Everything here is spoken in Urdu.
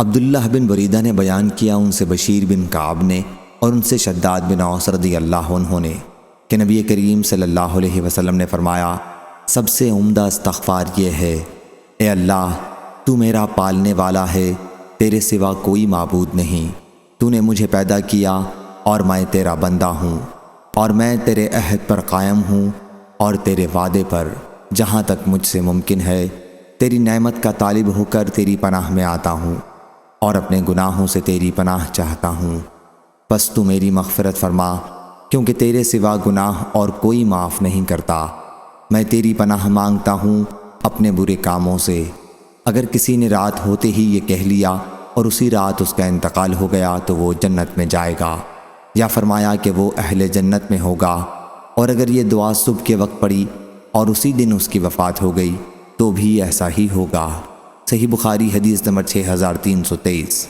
عبداللہ بن بریدہ نے بیان کیا ان سے بشیر بن کعب نے اور ان سے شداد بن اوس رضی اللہ عنہ نے کہ نبی کریم صلی اللہ علیہ وسلم نے فرمایا، سب سے عمدہ استغفار یہ ہے، اے اللہ تو میرا پالنے والا ہے، تیرے سوا کوئی معبود نہیں، تو نے مجھے پیدا کیا اور میں تیرا بندہ ہوں، اور میں تیرے عہد پر قائم ہوں اور تیرے وعدے پر جہاں تک مجھ سے ممکن ہے تیری نعمت کا طالب ہو کر تیری پناہ میں آتا ہوں اور اپنے گناہوں سے تیری پناہ چاہتا ہوں، بس تو میری مغفرت فرما کیونکہ تیرے سوا گناہ اور کوئی معاف نہیں کرتا۔ میں تیری پناہ مانگتا ہوں اپنے برے کاموں سے۔ اگر کسی نے رات ہوتے ہی یہ کہہ لیا اور اسی رات اس کا انتقال ہو گیا تو وہ جنت میں جائے گا، یا فرمایا کہ وہ اہل جنت میں ہوگا، اور اگر یہ دعا صبح کے وقت پڑی اور اسی دن اس کی وفات ہو گئی تو بھی ایسا ہی ہوگا۔ صحیح بخاری حدیث نمبر 6323۔